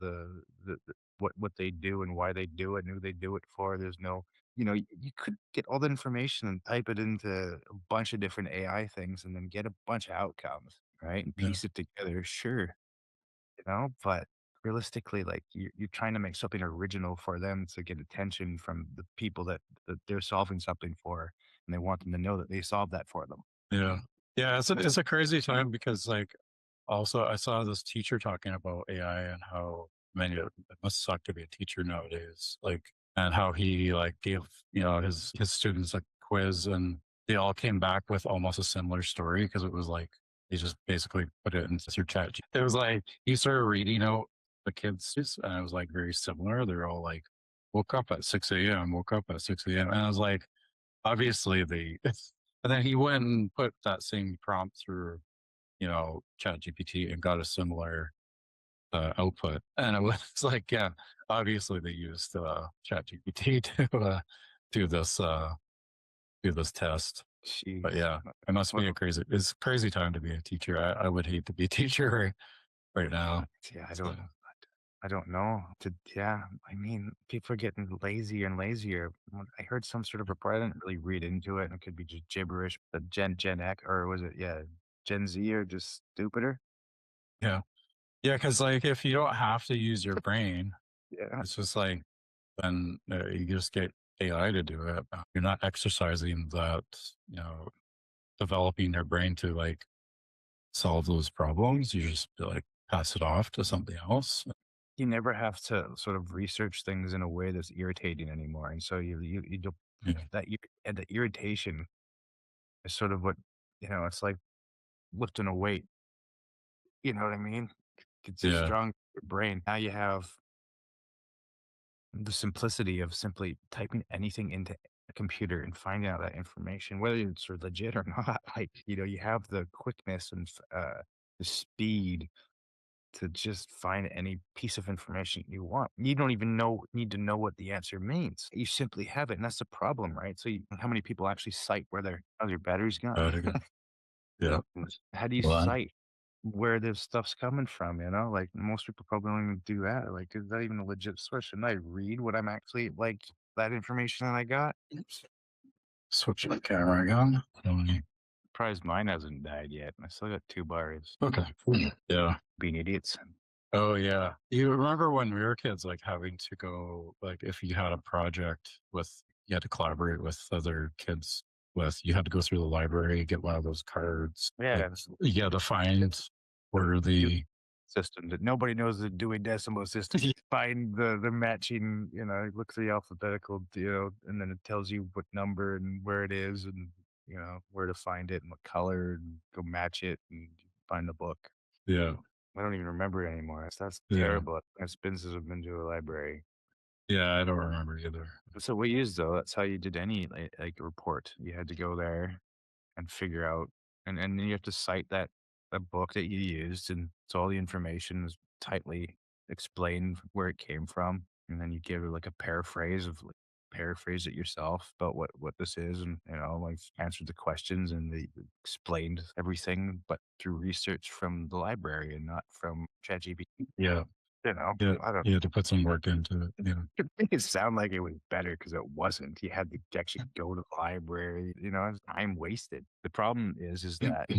what they do and why they do it and who they do it for. There's no, you could get all the information and type it into a bunch of different AI things and then get a bunch of outcomes, right? And Yeah. piece it together. Sure, but realistically, like you're trying to make something original for them to get attention from the people that they're solving something for, and they want them to know that they solved that for them. Yeah. Yeah. It's a crazy time because like also I saw this teacher talking about AI and how many it must suck to be a teacher nowadays. Like and how he like gave, his students a quiz and they all came back with almost a similar story because it was like they just basically put it into your chat. It was like he started reading out the kids and it was like very similar. They're all like woke up at 6 a.m., woke up at 6 a.m. And I was like, obviously they and then he went and put that same prompt through, chat GPT and got a similar output. And it was like, yeah, obviously they used chat GPT to do this do this test. But Jeez. yeah, it must be Well, it's a crazy time to be a teacher. I would hate to be a teacher right now. yeah, So, I don't know. Yeah, I mean, people are getting lazier and lazier. I heard some sort of report. I didn't really read into it, and it could be just gibberish. The Gen X, or was it, yeah, Gen Z, or just stupider? yeah. Yeah, because like if you don't have to use your brain, Yeah, it's just like then you just get AI to do it. You're not exercising that, developing their brain to like solve those problems. You just like pass it off to something else. you never have to sort of research things in a way that's irritating anymore, and so you don't Yeah. and the irritation is sort of what it's like lifting a weight. You know what I mean? It's too Yeah. strong for your brain. Now you have the simplicity of simply typing anything into a computer and finding out that information, whether it's legit or not. Like, you have the quickness and the speed to just find any piece of information you want. You don't even need to know what the answer means. You simply have it, and that's the problem, right? So, how many people actually cite where their battery's gone? Again. Yeah. How do you Well, cite where this stuff's coming from? Like most people probably don't even do that. Like, is that even a legit source? Shouldn't I read what I'm actually like that information that I got? switch the camera again. Surprised mine hasn't died yet. I still got 2 bars. Okay. Yeah. Being idiots. Oh yeah. You remember when we were kids, like having to go, like if you had a project you had to collaborate with other kids you had to go through the library, get one of those cards. Yeah, Like, you had to find where the, system that nobody knows the Dewey Decimal System. You find the matching, look for the alphabetical, and then it tells you what number and where it is and, where to find it and what color and go match it and find the book. yeah. I don't even remember it anymore. That's Yeah. terrible. It's been since I've been to a library. Yeah. I don't remember either. So we used though, that's how you did any like report. You had to go there and figure out, and then you have to cite that book that you used, and so all the information is tightly explained where it came from, and then you give like a paraphrase of like, paraphrase it yourself about what this is, and like answered the questions, and they explained everything, but through research from the library and not from ChatGPT. Yeah. I don't. You had to put some work into it. Yeah. It made it sound like it was better because it wasn't. You had to actually go to the library. It's time wasted. The problem is that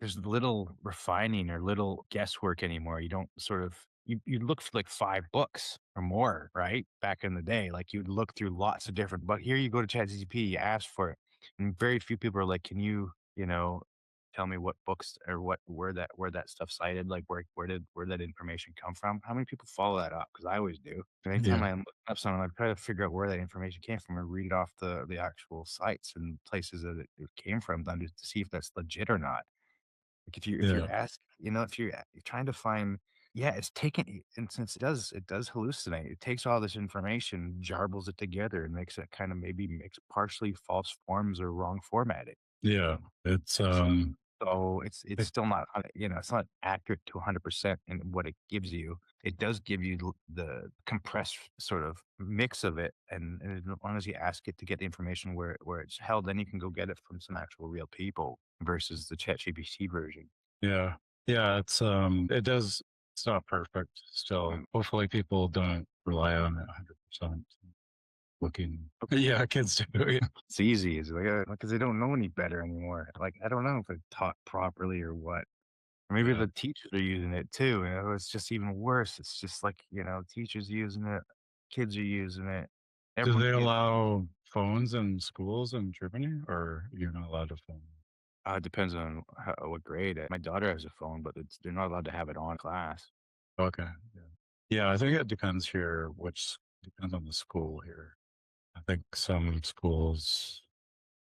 there's little refining or little guesswork anymore. You don't sort of you look for like 5 books or more, right? Back in the day, like you'd look through lots of different. But here you go to ChatGPT, you ask for it, and very few people are like, "Can you, tell me what books or where that stuff cited? Like where that information come from?" How many people follow that up? Because I always do. And anytime Yeah. I'm looking up something, I try to figure out where that information came from and read it off the actual sites and places that it came from to see if that's legit or not. Like if you're Yeah. if you're trying to find, yeah, it's taken, and since it does hallucinate, it takes all this information, jarbles it together, and makes it kind of maybe makes partially false forms or wrong formatting. Yeah. It's So it's still not, it's not accurate to 100% in what it gives you. It does give you the compressed sort of mix of it, and as long as you ask it to get the information where it's held, then you can go get it from some actual real people versus the ChatGPT version. yeah. Yeah, it's it's not perfect still. Hopefully people don't rely on it 100% looking. Yeah, kids do. Yeah. It's easy. It's like because they don't know any better anymore. Like I don't know if it's taught properly or what. Or maybe Yeah. the teachers are using it too. It's just even worse. It's just like teachers using it, kids are using it. Do Everyone's they using. allow phones in schools in Germany, or you're not allowed a phone? It depends on what grade. My daughter has a phone, but they're not allowed to have it on class. Okay. Yeah. Yeah, I think it depends here, which depends on the school here. I think some schools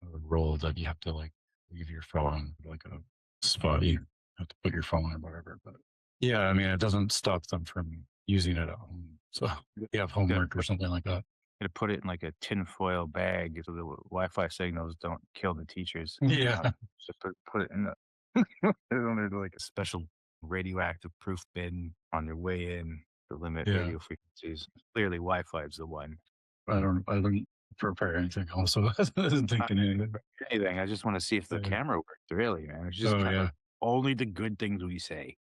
rule that you have to like leave your phone like a spot you have to put your phone or whatever. But yeah, I mean it doesn't stop them from using it at home. So if you have homework or something like that. To put it in like a tinfoil bag so the Wi-Fi signals don't kill the teachers. Yeah. So put it in under like a special radioactive proof bin on their way in to limit Yeah. radio frequencies. Clearly, Wi-Fi is the one. I don't prepare anything also. I wasn't thinking anything. Anything. I just want to see if the Yeah. camera worked. Really, man. It's just Oh kind of yeah. like only the good things we say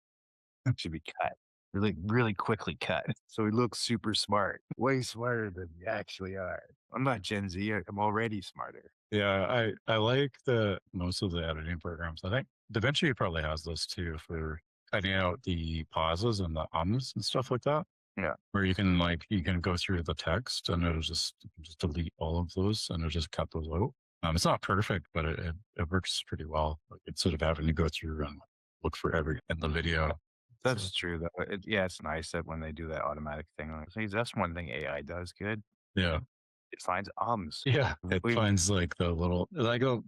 should be cut. Really, really quickly cut. So we look super smart, way smarter than we actually are. I'm not Gen Z. I'm already smarter. Yeah, I like the most of the editing programs. I think DaVinci probably has this too for cutting out the pauses and the ums and stuff like that. Yeah. Where you can go through the text and it'll just delete all of those and it'll just cut those out. It's not perfect, but it works pretty well. Like, instead of having to go through and look for every in the video. That's true, though. It's nice that when they do that automatic thing, like, see, that's one thing AI does good. Yeah. It finds ums. Yeah. It finds like the little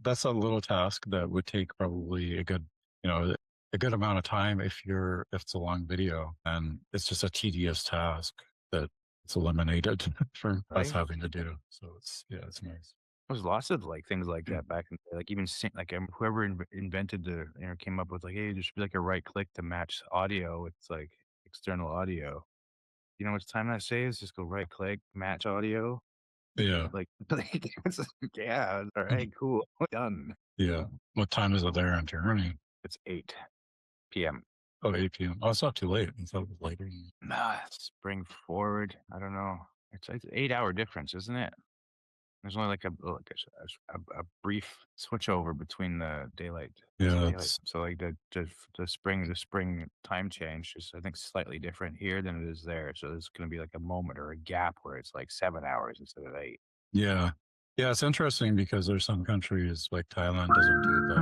that's a little task that would take probably a good amount of time if it's a long video, and it's just a tedious task that it's eliminated for us Right? having to do. So it's nice. There's lots of like things like that back in the day. Like even whoever invented came up with like, hey, there should be like a right click to match audio. It's like external audio. You know how much time that saves? Just go right click, match audio. Yeah. Like, it's like, yeah, all right, cool, done. Yeah. What time is it there in Germany? It's 8 p.m. Oh, 8 p.m. Oh, it's not too late. I thought it was later. Nah, spring forward. I don't know. It's an 8-hour difference, isn't it? There's only like a brief switch over between the daylight. Yeah, So like the spring time change is, I think, slightly different here than it is there. So there's going to be like a moment or a gap where it's like 7 hours instead of 8. yeah. Yeah, it's interesting because there's some countries like Thailand doesn't do the